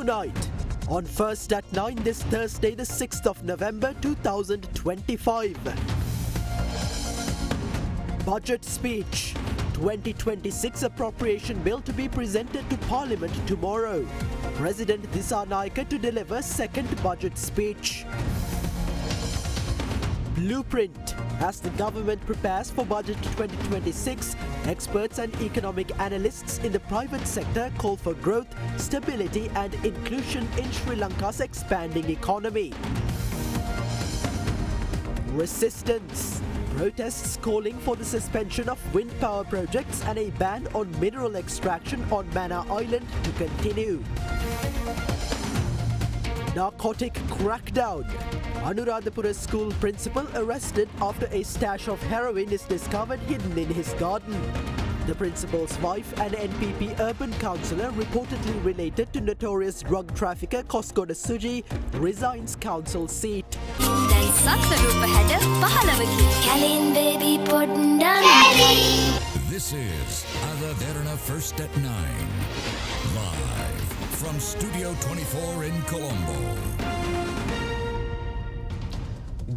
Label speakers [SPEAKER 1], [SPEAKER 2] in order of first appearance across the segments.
[SPEAKER 1] tonight on First at 9 this Thursday, the 6th of November 2025. Budget speech. 2026 appropriation bill to be presented to Parliament tomorrow. President Derana to deliver second budget speech. Blueprint. As the government prepares for budget 2026, experts and economic analysts in the private sector call for growth, stability and inclusion in Sri Lanka's expanding economy. Resistance. Protests calling for the suspension of wind power projects and a ban on mineral extraction on Mannar Island to continue. Narcotic crackdown. Anuradhapura school principal arrested after a stash of heroin is discovered hidden in his garden. The principal's wife and NPP urban councillor reportedly related to notorious drug trafficker Koskoda Suji resigns council seat.
[SPEAKER 2] This is Derana First at 9. Live from Studio 24 in Colombo.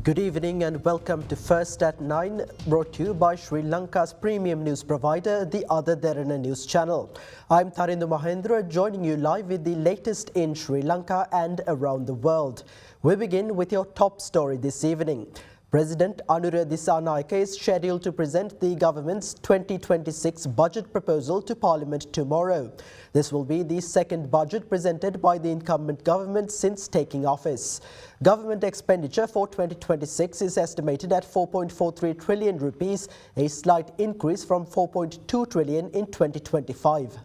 [SPEAKER 1] Good evening and welcome to First at 9, brought to you by Sri Lanka's premium news provider, the Derana News Channel. I'm Tharindu Mahendra, joining you live with the latest in Sri Lanka and around the world. We begin with your top story this evening. President Anura Dissanayake is scheduled to present the government's 2026 budget proposal to Parliament tomorrow. This will be the second budget presented by the incumbent government since taking office. Government expenditure for 2026 is estimated at 4.43 trillion rupees, a slight increase from 4.2 trillion in 2025.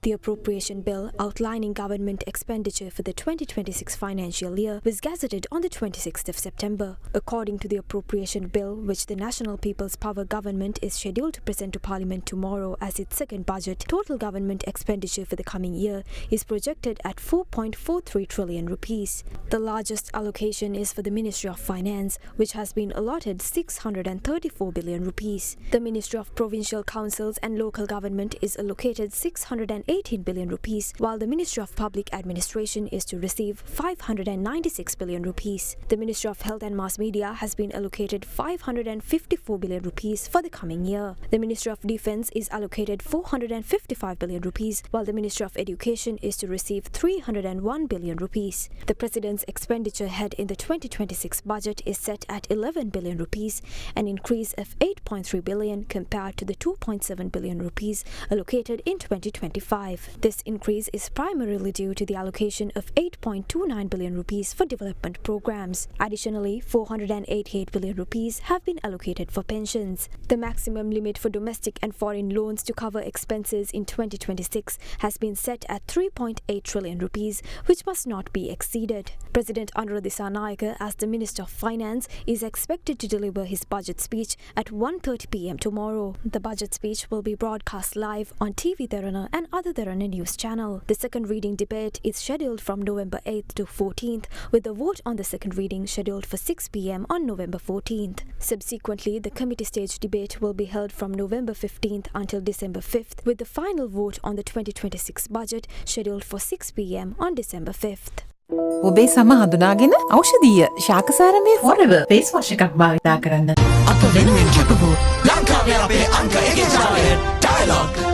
[SPEAKER 3] The appropriation bill outlining government expenditure for the 2026 financial year was gazetted on the 26th of September. According to the appropriation bill, which the National People's Power government is scheduled to present to Parliament tomorrow as its second budget, total government expenditure for the coming year is projected at 4.43 trillion rupees. The largest allocation is for the Ministry of Finance, which has been allotted 634 billion rupees. The Ministry of Provincial Councils and Local Government is allocated 618 billion rupees, while the Ministry of Public Administration is to receive 596 billion rupees. The Ministry of Health and Mass Media has been allocated 554 billion rupees for the coming year. The Ministry of Defence is allocated 455 billion rupees, while the Ministry of Education is to receive 301 billion rupees. The President's expenditure head in the 2026 budget is set at 11 billion rupees, an increase of 8.3 billion compared to the 2.7 billion rupees allocated in 2025. This increase is primarily due to the allocation of 8.29 billion rupees for development programs. Additionally, 488 billion rupees have been allocated for pensions. The maximum limit for domestic and foreign loans to cover expenses in 2026 has been set at 3.8 trillion rupees, which must not be exceeded. President Anura Dissanayake, as the Minister of Finance, is expected to deliver his budget speech at 1:30 p.m. tomorrow. The budget speech will be broadcast live on TV Derana and other Derana News Channel. The second reading debate is scheduled from November 8th to 14th, with the vote on the second reading scheduled for 6 p.m. on November 14th. Subsequently, the committee stage debate will be held from November 15th until December 5th, with the final vote on the 2026 budget scheduled for 6 p.m. on December 5th.
[SPEAKER 4] ඔබේ සම හඳුනාගෙන ඖෂධීය ශාකසාරමේ forever face wash එකක් භාවිතා කරන්න.
[SPEAKER 2] අප වෙනුවෙන් කැපවූ ලංකාවේ අපේ අංක 1 ජාලය dialogue.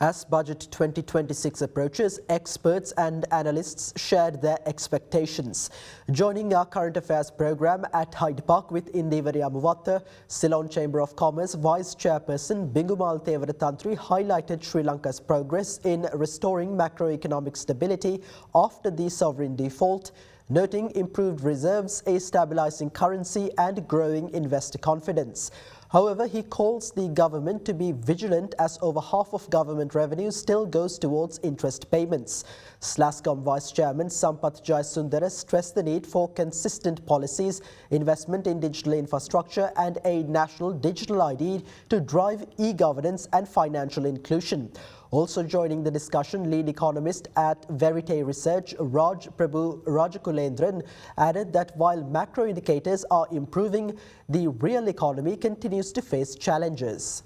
[SPEAKER 1] As Budget 2026 approaches, experts and analysts shared their expectations. Joining our current affairs program at Hyde Park with Indivariya Muwatta, Ceylon Chamber of Commerce Vice Chairperson Bingumal Tevaratantri highlighted Sri Lanka's progress in restoring macroeconomic stability after the sovereign default, noting improved reserves, a stabilizing currency and growing investor confidence. However, he calls the government to be vigilant as over half of government revenue still goes towards interest payments. SLASCOM Vice Chairman Sampath Jayasundara stressed the need for consistent policies, investment in digital infrastructure and a national digital ID to drive e-governance and financial inclusion. Also joining the discussion, lead economist at Verite Research, Raj Prabhu Rajakulendran, added that while macro indicators are improving, the real economy continues to face challenges.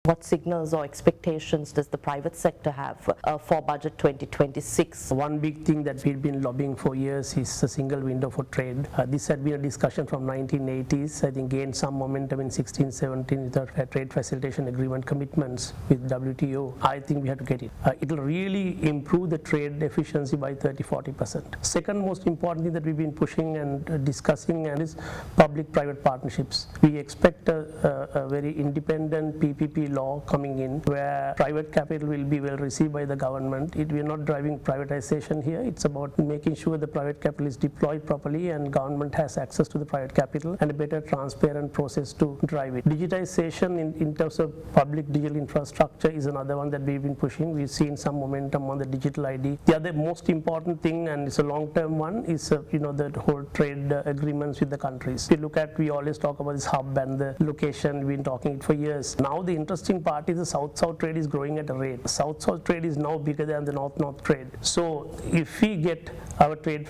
[SPEAKER 5] What signals or expectations does the private sector have for budget 2026?
[SPEAKER 6] One big thing that we've been lobbying for years is a single window for trade. This had been a discussion from 1980s. I think gained some momentum in 16-17 with our trade facilitation agreement commitments with WTO. I think we have to get it. It will really improve the trade efficiency by 30-40%. Second most important thing that we've been pushing and discussing is public-private partnerships. We expect a very independent PPP law coming in where private capital will be well received by the government. We are not driving privatization here. It's about making sure the private capital is deployed properly and government has access to the private capital and a better transparent process to drive it. Digitization in terms of public digital infrastructure is another one that we've been pushing. We've seen some momentum on the digital ID. The other most important thing, and it's a long-term one, is the whole trade agreements with the countries. We always talk about this hub and the location. We've been talking it for years. Now the interesting part is the South-South trade is growing at a rate. South-South trade is now bigger than the North-North trade. So if we get our trade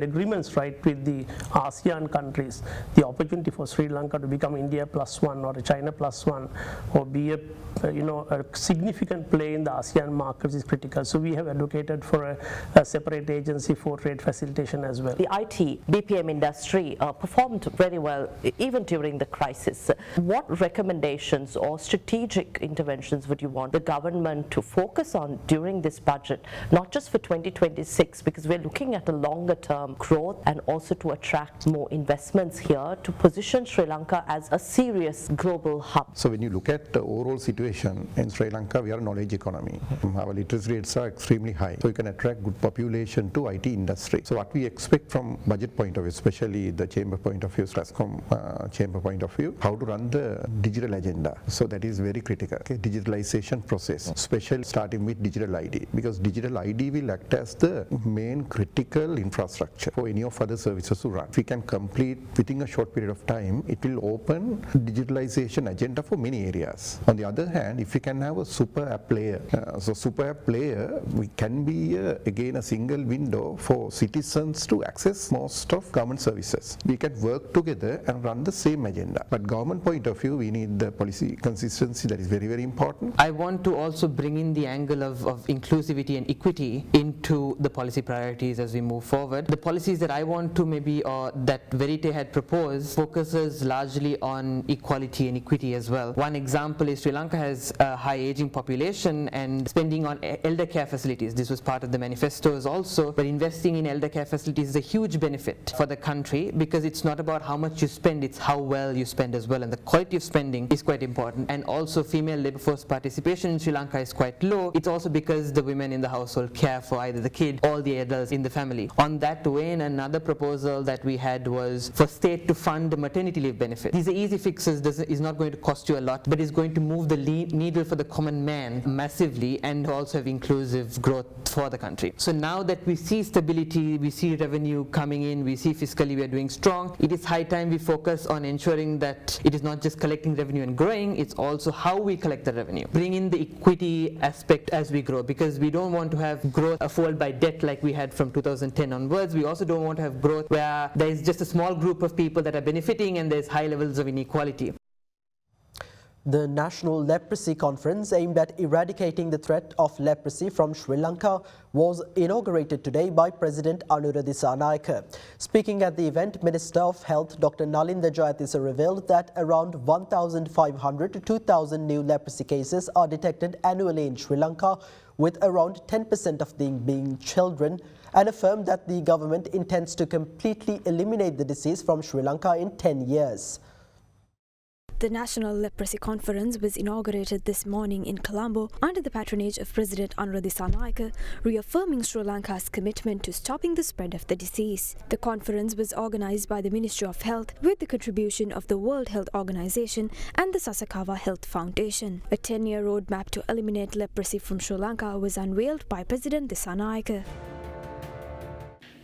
[SPEAKER 6] agreements right with the ASEAN countries, the opportunity for Sri Lanka to become India +1 or China +1 or be a significant play in the ASEAN markets is critical. So we have advocated for a separate agency for trade facilitation as well.
[SPEAKER 5] The IT BPM industry performed very well even during the crisis. What recommendations or strategic interventions would you want the government to focus on during this budget, not just for 2026, because we're looking at a longer term growth and also to attract more investments here to position Sri Lanka as a serious global hub?
[SPEAKER 7] So when you look at the overall situation in Sri Lanka, we are a knowledge economy. Our literacy rates are extremely high, so you can attract good population to IT industry. So what we expect from budget point of view, especially the chamber point of view, SLASCOM chamber point of view, how to run the digital agenda. So that is very critical. Okay? Digitalization process, especially starting with digital ID, because digital ID will act as the main critical infrastructure for any of other services to run. If we can complete within a short period of time, it will open digitalization agenda for many areas. On the other hand, if we can have a super app player, so super app player, we can be again a single window for citizens to access most of government services. We can work together and run the same agenda. But government point of view, we need the policy consistency. That is very, very important.
[SPEAKER 8] I want to also bring in the angle of inclusivity and equity into the policy priorities as we move forward. The policies that I want to maybe, or that Verite had proposed, focuses largely on equality and equity as well. One example is Sri Lanka has a high aging population and spending on elder care facilities. This was part of the manifestos also, but investing in elder care facilities is a huge benefit for the country because it's not about how much you spend, it's how well you spend as well, and the quality of spending is quite important. And also female labor force participation in Sri Lanka is quite low. It's also because the women in the household care for either the kid or the adults in the family. On that vein, another proposal that we had was for state to fund maternity leave benefit. These are easy fixes, is not going to cost you a lot, but is going to move the needle for the common man massively and also have inclusive growth for the country. So now that we see stability, we see revenue coming in, we see fiscally we are doing strong, it is high time we focus on ensuring that it is not just collecting revenue and growing, it's also how we collect the revenue. Bring in the equity aspect as we grow, because we don't want to have growth fueled by debt like we had from 2010 onwards. We also don't want to have growth where there is just a small group of people that are benefiting and there's high levels of inequality.
[SPEAKER 1] The National Leprosy Conference aimed at eradicating the threat of leprosy from Sri Lanka was inaugurated today by President Anura Dissanayake. Speaking at the event, Minister of Health Dr. Nalinda Jayatissa revealed that around 1,500 to 2,000 new leprosy cases are detected annually in Sri Lanka, with around 10% of them being children, and affirmed that the government intends to completely eliminate the disease from Sri Lanka in 10 years.
[SPEAKER 3] The National Leprosy Conference was inaugurated this morning in Colombo under the patronage of President Anura Dissanayake, reaffirming Sri Lanka's commitment to stopping the spread of the disease. The conference was organized by the Ministry of Health with the contribution of the World Health Organization and the Sasakawa Health Foundation. A 10-year roadmap to eliminate leprosy from Sri Lanka was unveiled by President Dissanayake.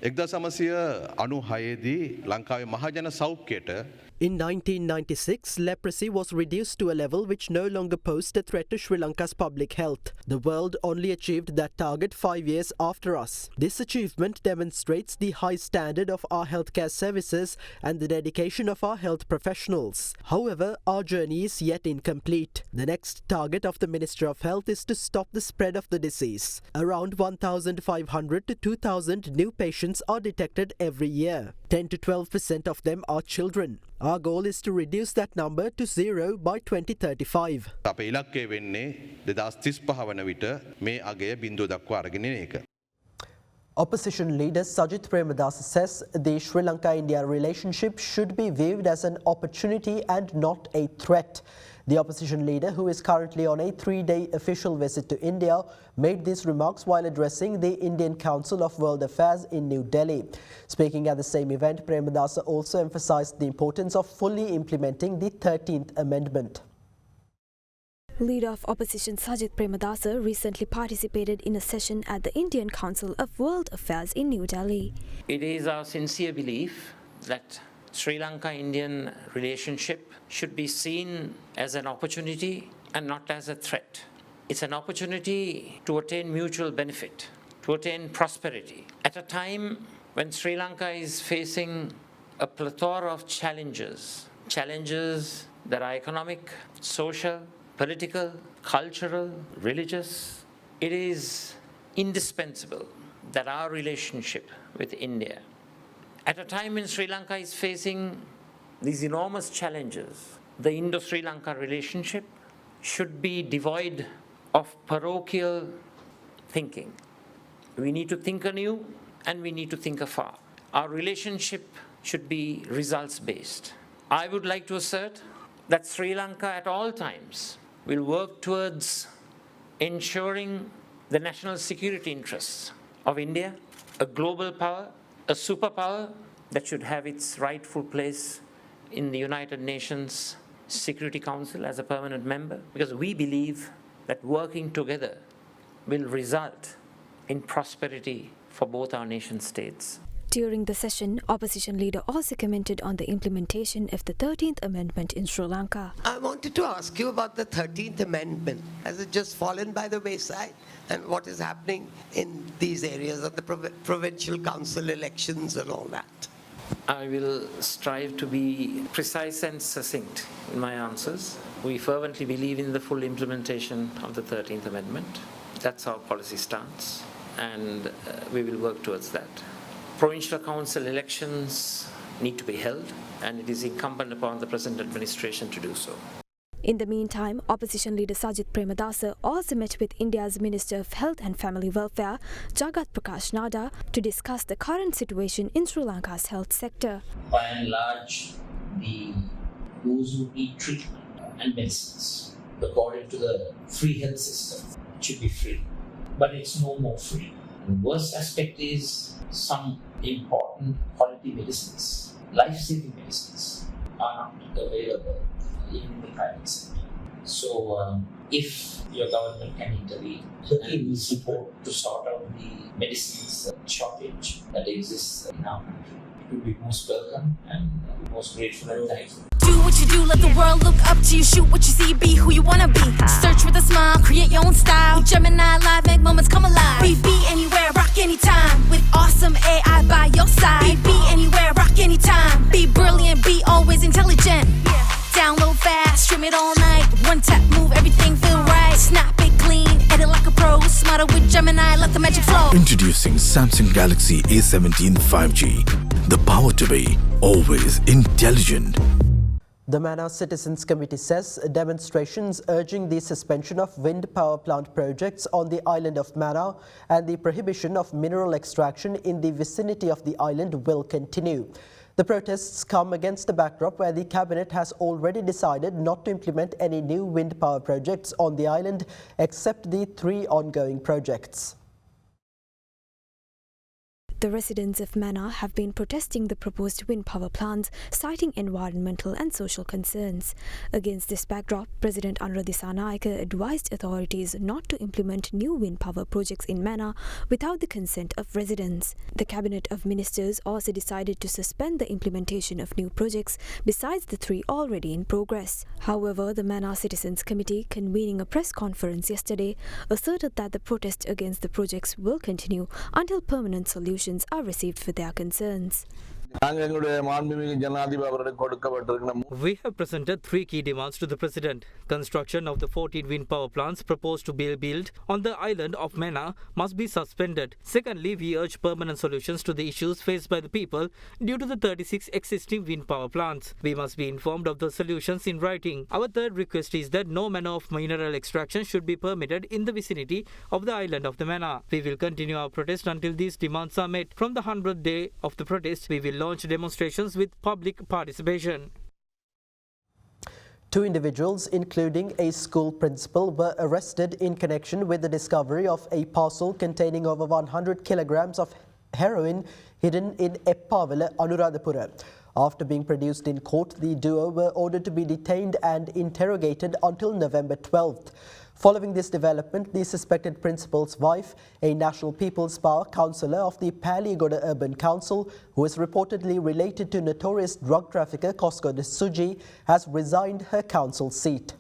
[SPEAKER 9] 1996 ලංකාවේ මහජන සෞඛ්‍යයට
[SPEAKER 1] In 1996, leprosy was reduced to a level which no longer posed a threat to Sri Lanka's public health. The world only achieved that target 5 years after us. This achievement demonstrates the high standard of our healthcare services and the dedication of our health professionals. However, our journey is yet incomplete. The next target of the Minister of Health is to stop the spread of the disease. Around 1,500 to 2,000 new patients are detected every year. 10 to 12% of them are children. Our goal is to reduce that number to zero by 2035.
[SPEAKER 9] අපේ ඉලක්කය වෙන්නේ 2035 වන විට මේ අගය බිඳුව දක්වා අරගෙන එන එක.
[SPEAKER 1] Opposition leader Sajith Premadasa says the Sri Lanka-India relationship should be viewed as an opportunity and not a threat. The opposition leader, who is currently on a 3-day official visit to India, made these remarks while addressing the Indian Council of World Affairs in New Delhi. Speaking at the same event, Premadasa also emphasized the importance of fully implementing the 13th Amendment.
[SPEAKER 3] Leader of Opposition Sajith Premadasa recently participated in a session at the Indian Council of World Affairs in New Delhi.
[SPEAKER 10] It is our sincere belief that Sri Lanka-Indian relationship should be seen as an opportunity and not as a threat. It's an opportunity to attain mutual benefit, to attain prosperity. At a time when Sri Lanka is facing a plethora of challenges that are economic, social, political, cultural, religious, it is indispensable that our relationship with India, at a time when Sri Lanka is facing these enormous challenges, the Indo-Sri Lanka relationship should be devoid of parochial thinking. We need to think anew and we need to think afar. Our relationship should be results-based. I would like to assert that Sri Lanka at all times will work towards ensuring the national security interests of India, a global power, a superpower that should have its rightful place in the United Nations Security Council as a permanent member, because we believe that working together will result in prosperity for both our nation states.
[SPEAKER 3] During the session, opposition leader also commented on the implementation of the 13th Amendment in Sri Lanka.
[SPEAKER 11] I wanted to ask you about the 13th Amendment. Has it just fallen by the wayside? And what is happening in these areas of the provincial council elections and all that?
[SPEAKER 10] I will strive to be precise and succinct in my answers. We fervently believe in the full implementation of the 13th Amendment. That's our policy stance, and we will work towards that. Provincial council elections need to be held, and it is incumbent upon the present administration to do so.
[SPEAKER 3] In the meantime, opposition leader Sajith Premadasa also met with India's Minister of Health and Family Welfare, Jagat Prakash Nada, to discuss the current situation in Sri Lanka's health sector.
[SPEAKER 12] By and large, those who need treatment and medicines, according to the free health system, should be free. But it's no more free. The worst aspect is some important quality medicines, life-saving medicines, are not available in the private sector. So if your government can intervene and will support to sort out the medicines shortage that exists in our country, it would be most welcome and most grateful and thankful.
[SPEAKER 13] Do what you do, let the world look up to you. Shoot what you see, be who you wanna be. Search with a smile, create your own style. Gemini live, make moments come alive. Be anywhere, rock anytime. With awesome AI by your side. Be anywhere, rock anytime. Be brilliant, be always intelligent. Download fast, stream it all night. One tap, move, everything feel right. Snap it clean, edit like a pro. Smarter with Gemini, let the magic flow.
[SPEAKER 14] Introducing Samsung Galaxy A17 5G. The power to be always intelligent.
[SPEAKER 1] The Mannar Citizens Committee says demonstrations urging the suspension of wind power plant projects on the island of Mannar and the prohibition of mineral extraction in the vicinity of the island will continue. The protests come against a backdrop where the Cabinet has already decided not to implement any new wind power projects on the island except the 3 ongoing projects.
[SPEAKER 3] The residents of Mannar have been protesting the proposed wind power plants, citing environmental and social concerns. Against this backdrop, President Anura Dissanayake advised authorities not to implement new wind power projects in Mannar without the consent of residents. The Cabinet of Ministers also decided to suspend the implementation of new projects besides the 3 already in progress. However, the Mannar Citizens Committee, convening a press conference yesterday, asserted that the protest against the projects will continue until permanent solutions are received for their concerns.
[SPEAKER 15] We have presented 3 key demands to the President. Construction of the 14 wind power plants proposed to be built on the island of Mannar must be suspended. Secondly, we urge permanent solutions to the issues faced by the people due to the 36 existing wind power plants. We must be informed of the solutions in writing. Our third request is that no manner of mineral extraction should be permitted in the vicinity of the island of the Mannar. We will continue our protest until these demands are met. From the 100th day of the protest, we will launch demonstrations with public participation.
[SPEAKER 1] 2 individuals, including a school principal, were arrested in connection with the discovery of a parcel containing over 100 kilograms of heroin hidden in Eppavela, Anuradhapura. After being produced in court, the duo were ordered to be detained and interrogated until November 12th. Following this development, the suspected principal's wife, a National People's Power councillor of the Paligoda Urban Council, who is reportedly related to notorious drug trafficker Koskoda Suji, has resigned her council seat.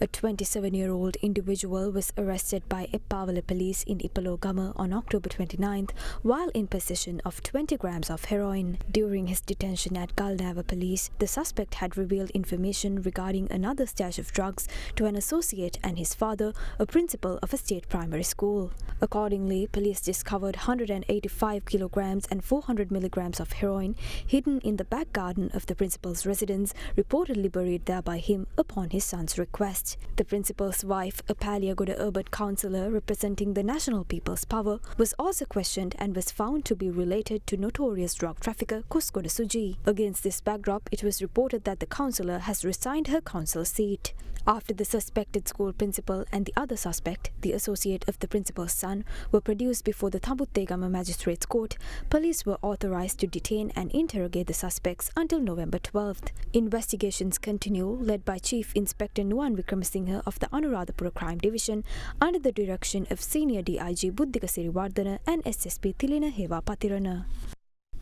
[SPEAKER 3] A 27-year-old individual was arrested by Eppavela police in Ipalogama on October 29th while in possession of 20 grams of heroin. During his detention at Galnava police, the suspect had revealed information regarding another stash of drugs to an associate and his father, a principal of a state primary school. Accordingly, police discovered 185 kilograms and 400 milligrams of heroin hidden in the back garden of the principal's residence, reportedly buried there by him upon his son's request. The principal's wife, a Paligoda urban councillor representing the National People's Power, was also questioned and was found to be related to notorious drug trafficker Koskoda Suji. Against this backdrop, it was reported that the councillor has resigned her council seat. After the suspected school principal and the other suspect, the associate of the principal's son, were produced before the Tambuttegama Magistrates Court, police were authorized to detain and interrogate the suspects until November 12th. Investigations continue, led by Chief Inspector Nuwan Wickramasinghe of the Anuradhapura Crime Division under the direction of Senior DIG Buddhika Siriwardana and SSP Thilina Hewa Patirana.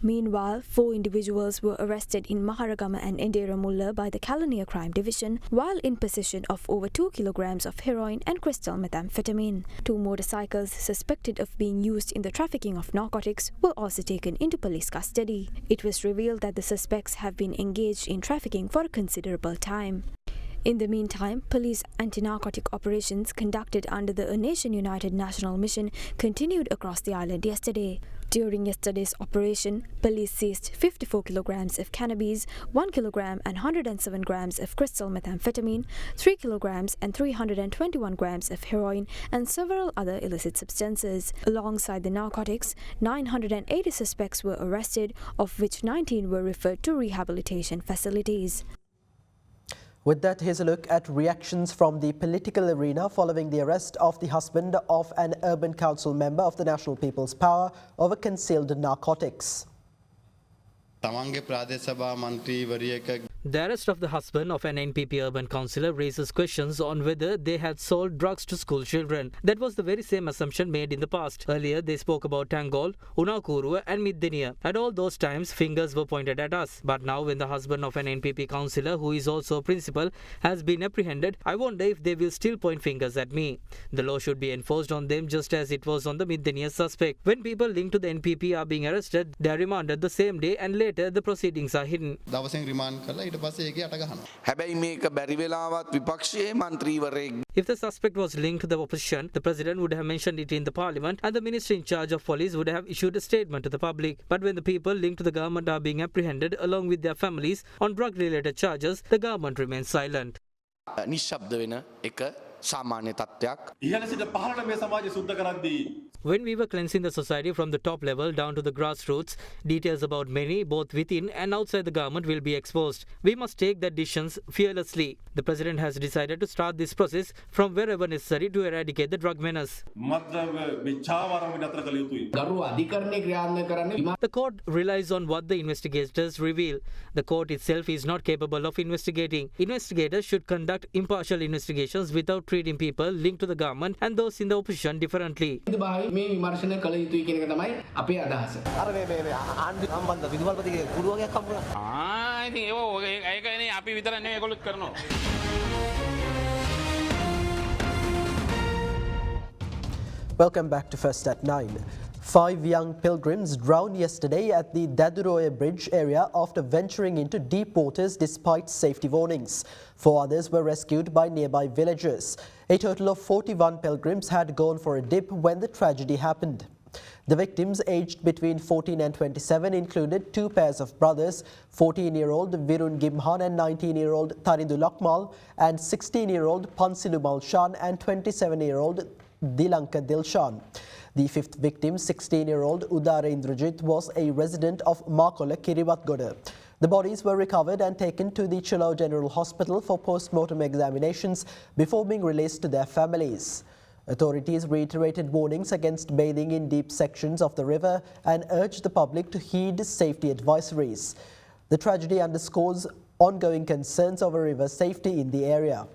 [SPEAKER 3] Meanwhile, 4 individuals were arrested in Maharagama and Enderamulla by the Kalaniya Crime Division while in possession of over 2 kilograms of heroin and crystal methamphetamine. 2 motorcycles suspected of being used in the trafficking of narcotics were also taken into police custody. It was revealed that the suspects have been engaged in trafficking for a considerable time. In the meantime, police anti-narcotic operations conducted under the A Nation United National Mission continued across the island yesterday. During yesterday's operation, police seized 54 kilograms of cannabis, 1 kilogram and 107 grams of crystal methamphetamine, 3 kilograms and 321 grams of heroin, and several other illicit substances. Alongside the narcotics, 980 suspects were arrested, of which 19 were referred to rehabilitation facilities.
[SPEAKER 1] With that, here's a look at reactions from the political arena following the arrest of the husband of an urban council member of the National People's Power over concealed narcotics.
[SPEAKER 15] The arrest of the husband of an NPP urban councillor raises questions on whether they had sold drugs to school children. That was the very same assumption made in the past. Earlier, they spoke about Tangol, Unakurua and Middeniya. At all those times, fingers were pointed at us. But now, when the husband of an NPP councillor, who is also a principal, has been apprehended, I wonder if they will still point fingers at me. The law should be enforced on them just as it was on the Middeniya suspect. When people linked to the NPP are being arrested, they are remanded the same day and later the proceedings are hidden. If the suspect was linked to the opposition, the president would have mentioned it in the parliament and the minister in charge of police would have issued a statement to the public. But when the people linked to the government are being apprehended along with their families on drug-related charges, the government remains silent. When we were cleansing the society from the top level down to the grassroots, details about many, both within and outside the government, will be exposed. We must take that decisions fearlessly. The President has decided to start this process from wherever necessary to eradicate the drug menace. The court relies on what the investigators reveal. The court itself is not capable of investigating. Investigators should conduct impartial investigations without treating people linked to the government and those in the opposition differently.
[SPEAKER 1] Welcome back to First at 9. 5 young pilgrims drowned yesterday at the Daduroya Bridge area after venturing into deep waters despite safety warnings. 4 others were rescued by nearby villagers. A total of 41 pilgrims had gone for a dip when the tragedy happened. The victims, aged between 14 and 27, included 2 pairs of brothers, 14-year-old Virun Gimhan and 19-year-old Tarindu Lakmal, and 16-year-old Pansilu Malshan and 27-year-old Lanka Dilshan. The 5th victim, 16-year-old Udara Indrajit, was a resident of Makola Kirivatgoda. The bodies were recovered and taken to the Chilo General Hospital for post-mortem examinations before being released to their families. Authorities reiterated warnings against bathing in deep sections of the river and urged the public to heed safety advisories. The tragedy underscores ongoing concerns over river safety in the area.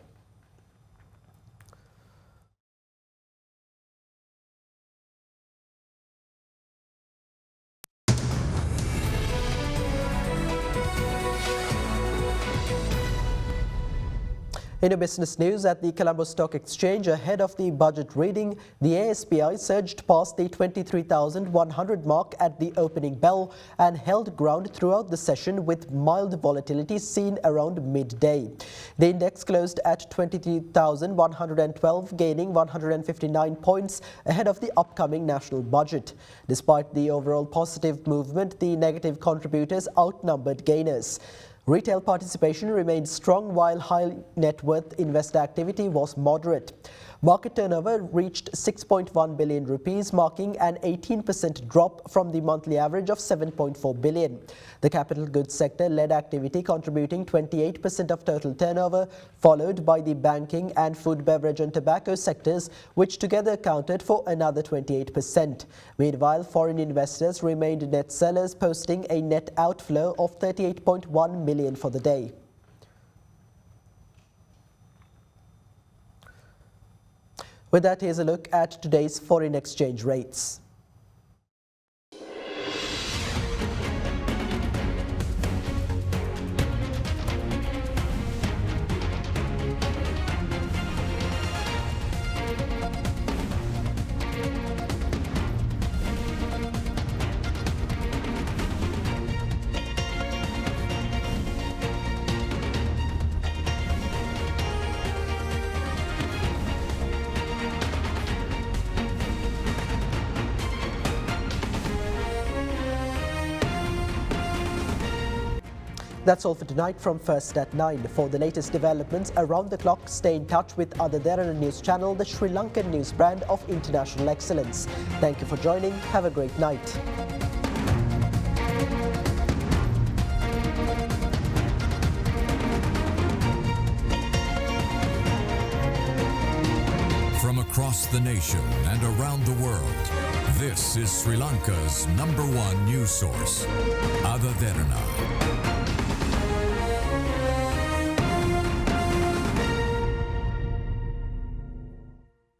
[SPEAKER 1] In a business news, at the Colombo Stock Exchange ahead of the budget reading, the ASPI surged past the 23,100 mark at the opening bell and held ground throughout the session with mild volatility seen around midday. The index closed at 23,112, gaining 159 points ahead of the upcoming national budget. Despite the overall positive movement, the negative contributors outnumbered gainers. Retail participation remained strong while high net worth investor activity was moderate. Market turnover reached 6.1 billion rupees, marking an 18% drop from the monthly average of 7.4 billion. The capital goods sector led activity, contributing 28% of total turnover, followed by the banking and food, beverage and tobacco sectors, which together accounted for another 28%. Meanwhile, foreign investors remained net sellers, posting a net outflow of 38.1 million for the day. With that, here's a look at today's foreign exchange rates. That's all for tonight from First at 9. For the latest developments around the clock, stay in touch with other Derana News Channel, the Sri Lankan news brand of international excellence. Thank you for joining. Have a great night.
[SPEAKER 2] From across the nation and around the world, this is Sri Lanka's #1 news source, Ada Derana.